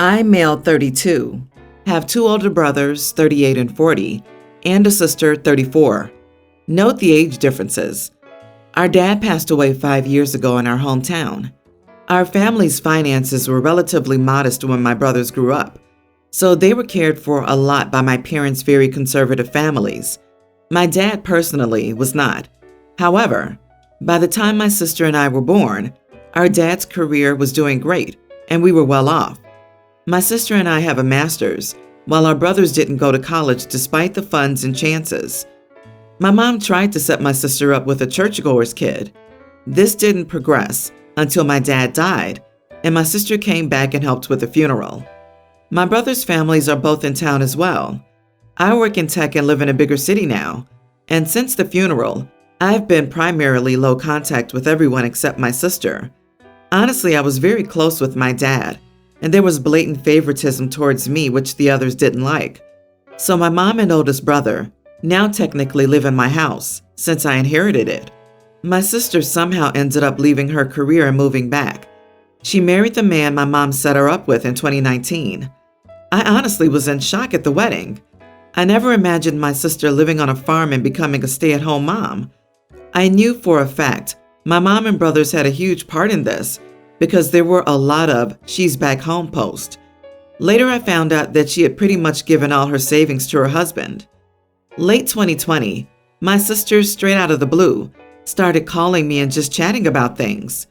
I'm male 32, have two older brothers, 38 and 40, and a sister, 34. Note the age differences. Our dad passed away 5 years ago in our hometown. Our family's finances were relatively modest when my brothers grew up, so they were cared for a lot by my parents' very conservative families. My dad personally was not. However, by the time my sister and I were born, our dad's career was doing great, and we were well off. My sister and I have a master's, while our brothers didn't go to college despite the funds and chances. My mom tried to set my sister up with a churchgoer's kid. This didn't progress until my dad died, and my sister came back and helped with the funeral. My brothers' families are both in town as well. I work in tech and live in a bigger city now, and since the funeral, I've been primarily low contact with everyone except my sister. Honestly, I was very close with my dad, and there was blatant favoritism towards me which the others didn't like. So my mom and oldest brother now technically live in my house since I inherited it. My sister somehow ended up leaving her career and moving back. She married the man my mom set her up with in 2019. I honestly was in shock at the wedding. I never imagined my sister living on a farm and becoming a stay-at-home mom. I knew for a fact my mom and brothers had a huge part in this because there were a lot of "she's back home" posts. Later I found out that she had pretty much given all her savings to her husband. Late 2020, my sister, straight out of the blue, started calling me and just chatting about things.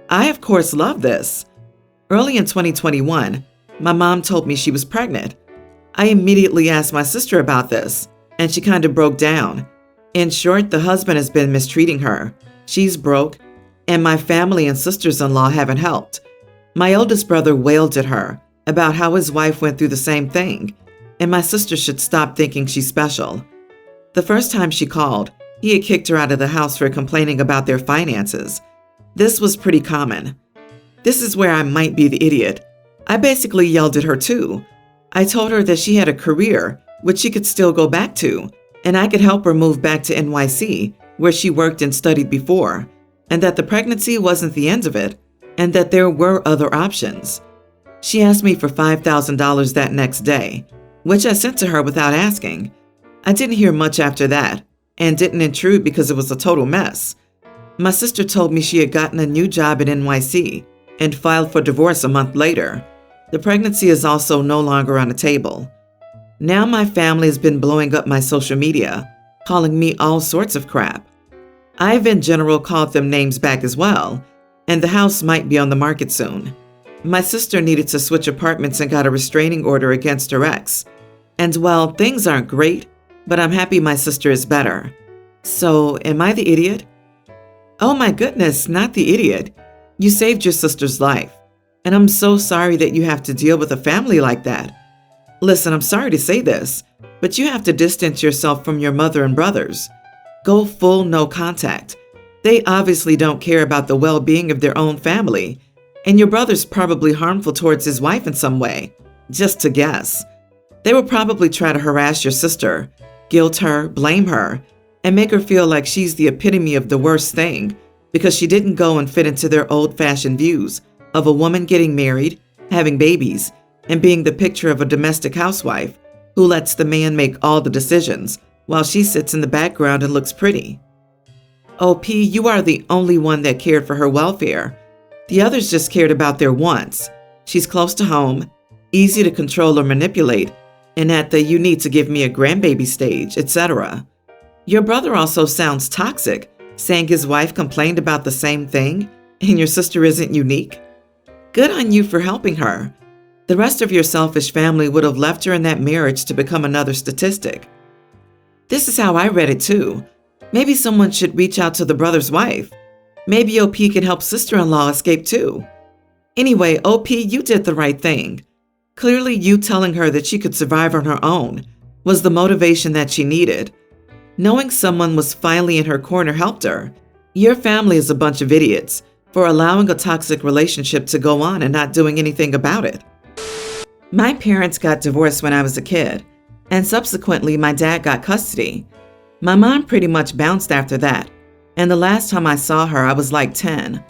I, of course, loved this. Early in 2021, my mom told me she was pregnant. I immediately asked my sister about this, and she kind of broke down. In short, the husband has been mistreating her. She's broke, and my family and sisters-in-law haven't helped. My oldest brother wailed at her about how his wife went through the same thing, and my sister should stop thinking she's special. The first time she called, he had kicked her out of the house for complaining about their finances. This was pretty common. This is where I might be the idiot. I basically yelled at her too. I told her that she had a career, which she could still go back to, and I could help her move back to NYC, where she worked and studied before, and that the pregnancy wasn't the end of it, and that there were other options. She asked me for $5,000 that next day, which I sent to her without asking. I didn't hear much after that, and didn't intrude because it was a total mess. My sister told me she had gotten a new job in NYC and filed for divorce a month later. The pregnancy is also no longer on the table. Now my family has been blowing up my social media, calling me all sorts of crap. I've in general called them names back as well, and the house might be on the market soon. My sister needed to switch apartments and got a restraining order against her ex. And well, things aren't great, but I'm happy my sister is better. So, am I the idiot? Oh my goodness, not the idiot. You saved your sister's life, and I'm so sorry that you have to deal with a family like that. Listen, I'm sorry to say this, but you have to distance yourself from your mother and brothers. Go full no contact. They obviously don't care about the well-being of their own family, and your brother's probably harmful towards his wife in some way, just to guess. They will probably try to harass your sister, guilt her, blame her, and make her feel like she's the epitome of the worst thing because she didn't go and fit into their old-fashioned views of a woman getting married, having babies, and being the picture of a domestic housewife who lets the man make all the decisions while she sits in the background and looks pretty. OP, you are the only one that cared for her welfare. The others just cared about their wants. She's close to home, easy to control or manipulate, and at the "you need to give me a grandbaby" stage, etc. Your brother also sounds toxic, saying his wife complained about the same thing, and your sister isn't unique. Good on you for helping her. The rest of your selfish family would have left her in that marriage to become another statistic. This is how I read it too. Maybe someone should reach out to the brother's wife. Maybe OP can help sister-in-law escape too. Anyway, OP, you did the right thing. Clearly, you telling her that she could survive on her own was the motivation that she needed. Knowing someone was finally in her corner helped her. Your family is a bunch of idiots for allowing a toxic relationship to go on and not doing anything about it. My parents got divorced when I was a kid, and subsequently my dad got custody. My mom pretty much bounced after that, and the last time I saw her I was like 10.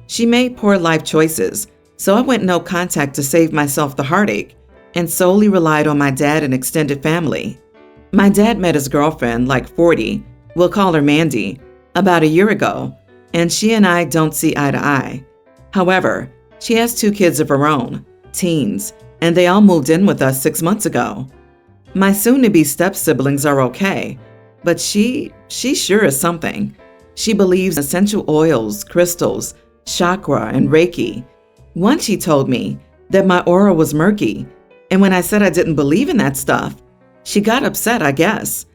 She made poor life choices, So I went no contact to save myself the heartache and solely relied on my dad and extended family. My dad met his girlfriend, like 40, we'll call her Mandy, about a year ago, and she and I don't see eye to eye. However, she has 2 kids of her own, teens, and they all moved in with us 6 months ago. My soon-to-be step-siblings are okay, but she sure is something. She believes in essential oils, crystals, chakra, and Reiki. Once she told me that my aura was murky, and when I said I didn't believe in that stuff, she got upset, I guess.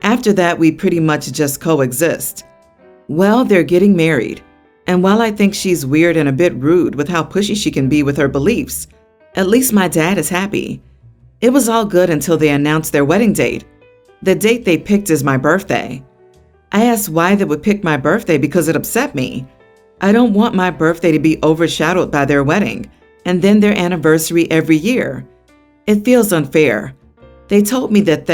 After that, we pretty much just coexist. Well, they're getting married, and while I think she's weird and a bit rude with how pushy she can be with her beliefs, at least my dad is happy. It was all good until they announced their wedding date. The date they picked is my birthday. I asked why they would pick my birthday because it upset me. I don't want my birthday to be overshadowed by their wedding, and then their anniversary every year. It feels unfair. They told me that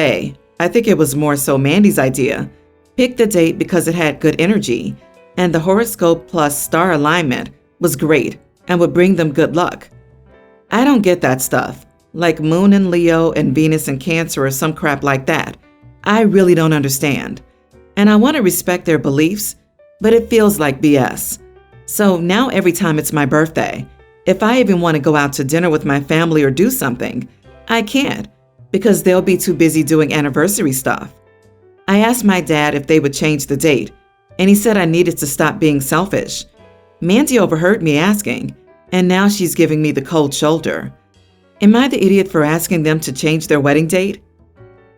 I think it was more so Mandy's idea, picked the date because it had good energy, and the horoscope plus star alignment was great and would bring them good luck. I don't get that stuff, like Moon in Leo and Venus in Cancer or some crap like that. I really don't understand. And I want to respect their beliefs, but it feels like BS. So now every time it's my birthday, if I even want to go out to dinner with my family or do something, I can't because they'll be too busy doing anniversary stuff. I asked my dad if they would change the date, and he said I needed to stop being selfish. Mandy overheard me asking, and now she's giving me the cold shoulder. Am I the idiot for asking them to change their wedding date?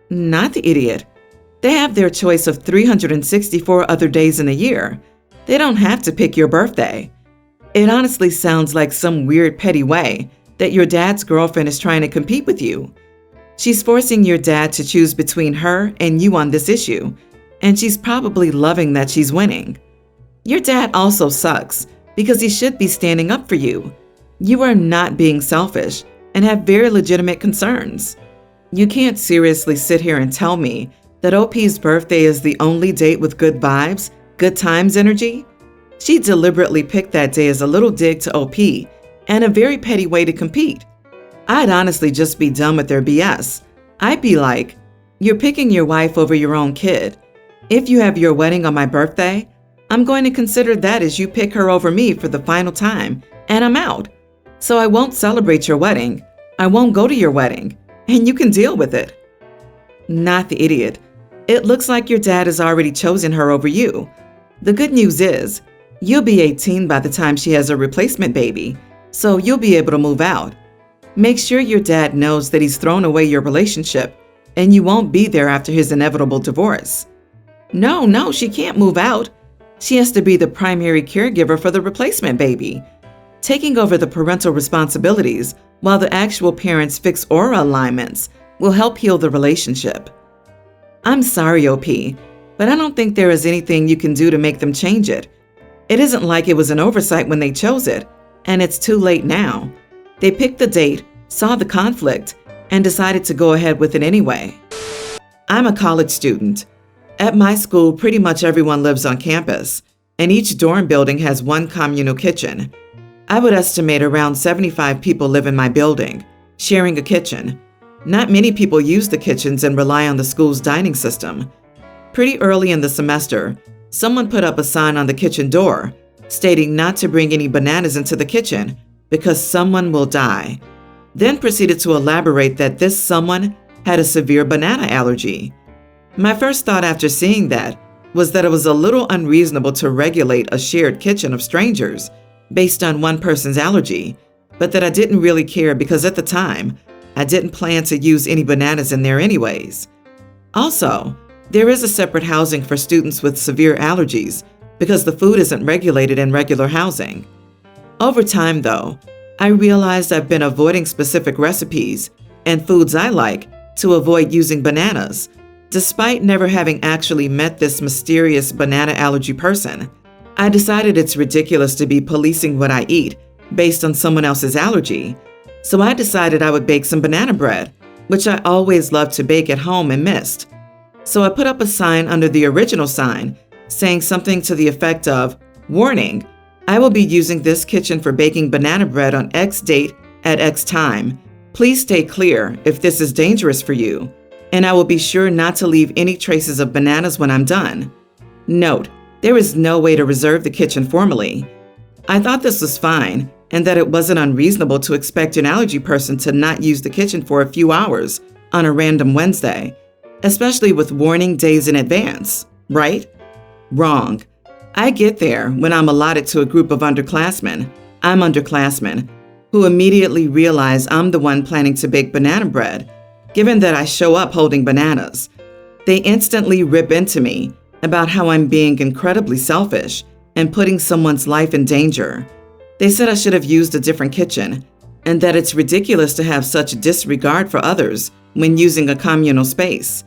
Not the idiot. They have their choice of 364 other days in a year. They don't have to pick your birthday. It honestly sounds like some weird petty way that your dad's girlfriend is trying to compete with you. She's forcing your dad to choose between her and you on this issue, and she's probably loving that she's winning. Your dad also sucks because he should be standing up for you. You are not being selfish and have very legitimate concerns. You can't seriously sit here and tell me that OP's birthday is the only date with good vibes, good times energy. She deliberately picked that day as a little dig to OP and a very petty way to compete. I'd honestly just be done with their BS. I'd be like, you're picking your wife over your own kid. If you have your wedding on my birthday, I'm going to consider that as you pick her over me for the final time, and I'm out. So I won't celebrate your wedding. I won't go to your wedding, and you can deal with it. Not the idiot. It looks like your dad has already chosen her over you. The good news is, you'll be 18 by the time she has a replacement baby, so you'll be able to move out. Make sure your dad knows that he's thrown away your relationship, and you won't be there after his inevitable divorce. No, she can't move out. She has to be the primary caregiver for the replacement baby, taking over the parental responsibilities while the actual parents fix aura alignments will help heal the relationship. I'm sorry, OP, but I don't think there is anything you can do to make them change it. It isn't like it was an oversight when they chose it, and it's too late now. They picked the date, saw the conflict, and decided to go ahead with it anyway. I'm a college student. At my school, pretty much everyone lives on campus, and each dorm building has one communal kitchen. I would estimate around 75 people live in my building, sharing a kitchen. Not many people use the kitchens and rely on the school's dining system. Pretty early in the semester, someone put up a sign on the kitchen door stating not to bring any bananas into the kitchen because someone will die. Then proceeded to elaborate that this someone had a severe banana allergy. My first thought after seeing that was that it was a little unreasonable to regulate a shared kitchen of strangers based on one person's allergy, but that I didn't really care because at the time, I didn't plan to use any bananas in there anyways. Also, there is a separate housing for students with severe allergies because the food isn't regulated in regular housing. Over time, though, I realized I've been avoiding specific recipes and foods I like to avoid using bananas, despite never having actually met this mysterious banana allergy person. I decided it's ridiculous to be policing what I eat based on someone else's allergy, so I decided I would bake some banana bread, which I always loved to bake at home and missed. So I put up a sign under the original sign saying something to the effect of, "Warning, I will be using this kitchen for baking banana bread on X date at X time. Please stay clear if this is dangerous for you, and I will be sure not to leave any traces of bananas when I'm done. Note, there is no way to reserve the kitchen formally. I thought this was fine and that it wasn't unreasonable to expect an allergy person to not use the kitchen for a few hours on a random Wednesday, especially with warning days in advance, right? Wrong. I get there when I'm allotted to a group of underclassmen, who immediately realize I'm the one planning to bake banana bread, given that I show up holding bananas. They instantly rip into me about how I'm being incredibly selfish and putting someone's life in danger. They said I should have used a different kitchen, and that it's ridiculous to have such disregard for others when using a communal space.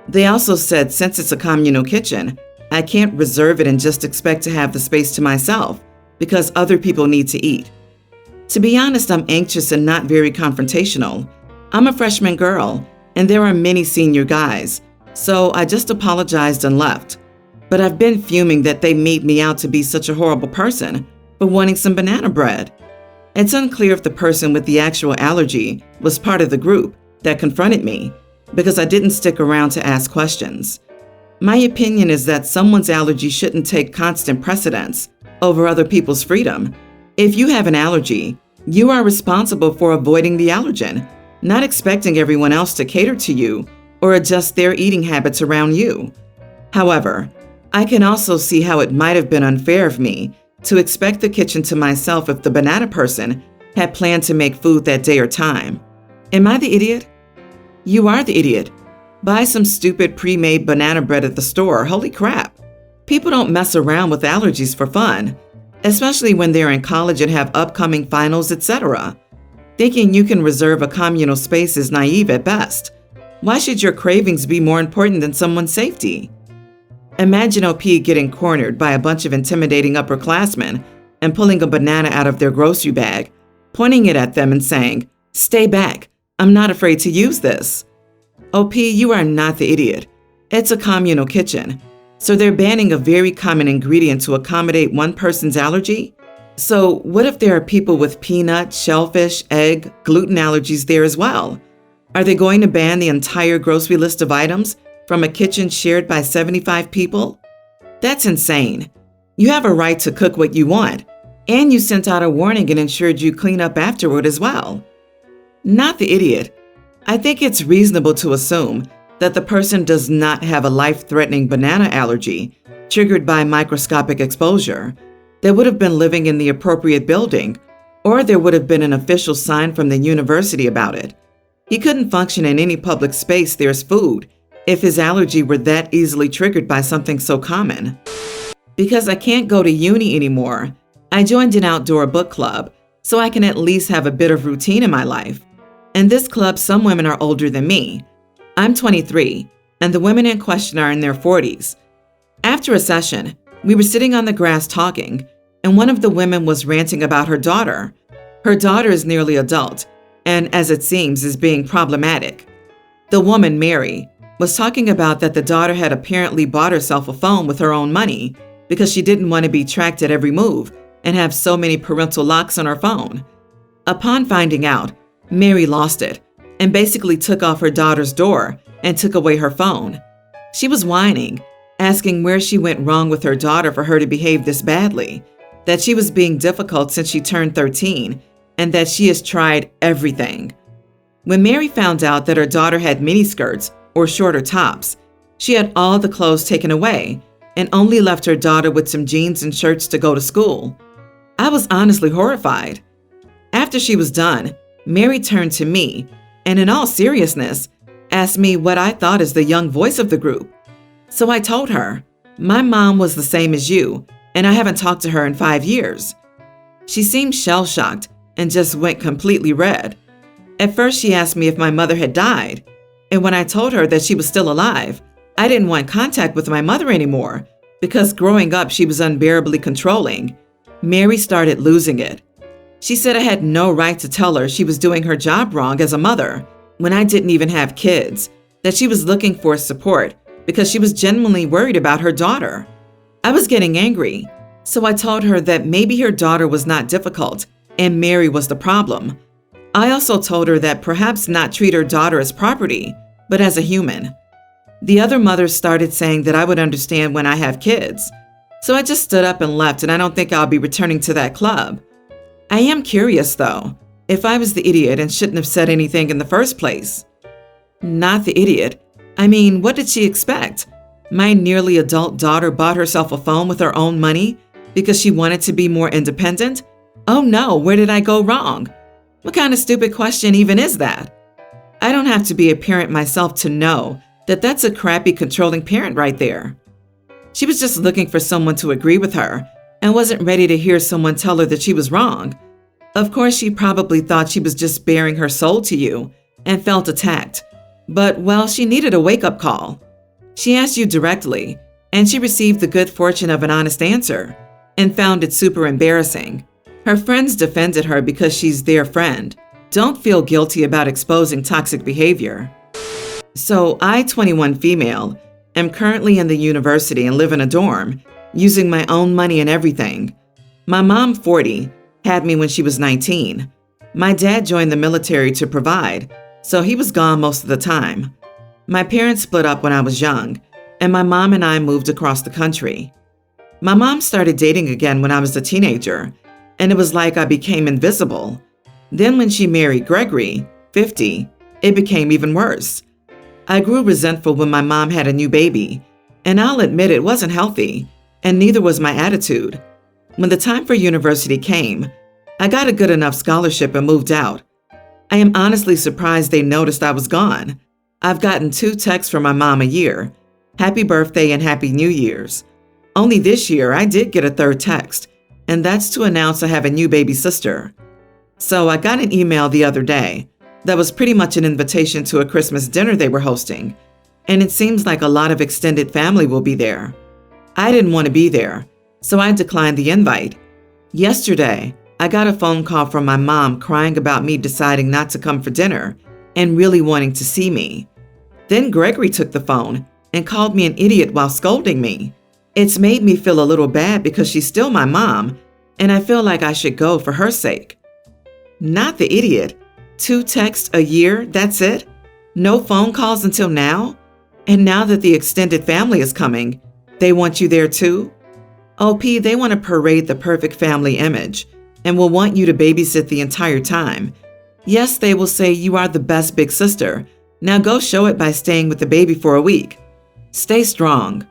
They also said since it's a communal kitchen, I can't reserve it and just expect to have the space to myself because other people need to eat. To be honest, I'm anxious and not very confrontational. I'm a freshman girl, and there are many senior guys, so I just apologized and left. But I've been fuming that they made me out to be such a horrible person for wanting some banana bread. It's unclear if the person with the actual allergy was part of the group that confronted me because I didn't stick around to ask questions. My opinion is that someone's allergy shouldn't take constant precedence over other people's freedom. If you have an allergy, you are responsible for avoiding the allergen, not expecting everyone else to cater to you or adjust their eating habits around you. However, I can also see how it might have been unfair of me to expect the kitchen to myself if the banana person had planned to make food that day or time. Am I the idiot? You are the idiot. Buy some stupid pre-made banana bread at the store. Holy crap. People don't mess around with allergies for fun, especially when they're in college and have upcoming finals, etc. Thinking you can reserve a communal space is naive at best. Why should your cravings be more important than someone's safety? Imagine OP getting cornered by a bunch of intimidating upperclassmen and pulling a banana out of their grocery bag, pointing it at them and saying, "Stay back, I'm not afraid to use this." OP, you are not the idiot. It's a communal kitchen, so they're banning a very common ingredient to accommodate one person's allergy? So what if there are people with peanut, shellfish, egg, gluten allergies there as well? Are they going to ban the entire grocery list of items from a kitchen shared by 75 people? That's insane. You have a right to cook what you want, and you sent out a warning and ensured you clean up afterward as well. Not the idiot. I think it's reasonable to assume that the person does not have a life-threatening banana allergy triggered by microscopic exposure. They would have been living in the appropriate building, or there would have been an official sign from the university about it. He couldn't function in any public space there's food if his allergy were that easily triggered by something so common. Because I can't go to uni anymore, I joined an outdoor book club so I can at least have a bit of routine in my life. In this club, some women are older than me. I'm 23, and the women in question are in their 40s. After a session, we were sitting on the grass talking, and one of the women was ranting about her daughter. Her daughter is nearly adult, and as it seems, is being problematic. The woman, Mary, was talking about that the daughter had apparently bought herself a phone with her own money because she didn't want to be tracked at every move and have so many parental locks on her phone. Upon finding out, Mary lost it and basically took off her daughter's door and took away her phone. She was whining, asking where she went wrong with her daughter for her to behave this badly, that she was being difficult since she turned 13, and that she has tried everything. When Mary found out that her daughter had miniskirts or shorter tops, she had all the clothes taken away and only left her daughter with some jeans and shirts to go to school. I was honestly horrified. After she was done, Mary turned to me and in all seriousness asked me what I thought as the young voice of the group. So I told her, my mom was the same as you, and I haven't talked to her in 5 years. She seemed shell-shocked and just went completely red. At first, she asked me if my mother had died, and when I told her that she was still alive, I didn't want contact with my mother anymore because growing up, she was unbearably controlling. Mary started losing it. She said I had no right to tell her she was doing her job wrong as a mother when I didn't even have kids, that she was looking for support because she was genuinely worried about her daughter. I was getting angry. So I told her that maybe her daughter was not difficult and Mary was the problem. I also told her that perhaps not treat her daughter as property, but as a human. The other mothers started saying that I would understand when I have kids. So I just stood up and left, and I don't think I'll be returning to that club. I am curious, though, if I was the idiot and shouldn't have said anything in the first place. Not the idiot. I mean, what did she expect? My nearly adult daughter bought herself a phone with her own money because she wanted to be more independent? Oh no, where did I go wrong? What kind of stupid question even is that? I don't have to be a parent myself to know that that's a crappy controlling parent right there. She was just looking for someone to agree with her and wasn't ready to hear someone tell her that she was wrong. Of course, she probably thought she was just baring her soul to you and felt attacked. But, well, she needed a wake-up call. She asked you directly, and she received the good fortune of an honest answer and found it super embarrassing. Her friends defended her because she's their friend. Don't feel guilty about exposing toxic behavior. So, I, 21 female, am currently in the university and live in a dorm, using my own money and everything. My mom, 40, had me when she was 19. My dad joined the military to provide, so he was gone most of the time. My parents split up when I was young, and my mom and I moved across the country. My mom started dating again when I was a teenager, and it was like I became invisible. Then when she married Gregory, 50, it became even worse. I grew resentful when my mom had a new baby, and I'll admit it wasn't healthy, and neither was my attitude. When the time for university came, I got a good enough scholarship and moved out. I am honestly surprised they noticed I was gone. I've gotten 2 texts from my mom a year, Happy Birthday and Happy New Year's. Only this year I did get a 3rd text, and that's to announce I have a new baby sister. So I got an email the other day that was pretty much an invitation to a Christmas dinner they were hosting, and it seems like a lot of extended family will be there. I didn't want to be there, so I declined the invite. Yesterday, I got a phone call from my mom crying about me deciding not to come for dinner and really wanting to see me. Then Gregory took the phone and called me an idiot while scolding me. It's made me feel a little bad because she's still my mom, and I feel like I should go for her sake. Not the idiot. 2 texts a year, that's it? No phone calls until now? And now that the extended family is coming, they want you there too? OP, they want to parade the perfect family image and will want you to babysit the entire time. Yes, they will say you are the best big sister. Now go show it by staying with the baby for a week. Stay strong.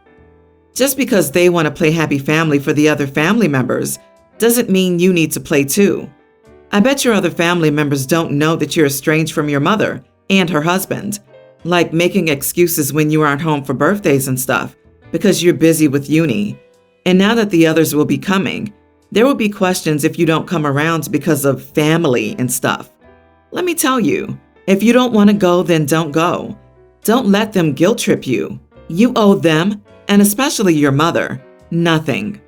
Just because they want to play happy family for the other family members doesn't mean you need to play too. I bet your other family members don't know that you're estranged from your mother and her husband, like making excuses when you aren't home for birthdays and stuff because you're busy with uni. And now that the others will be coming, there will be questions if you don't come around because of family and stuff. Let me tell you, if you don't want to go, then don't go. Don't let them guilt trip you. You owe them, and especially your mother, nothing.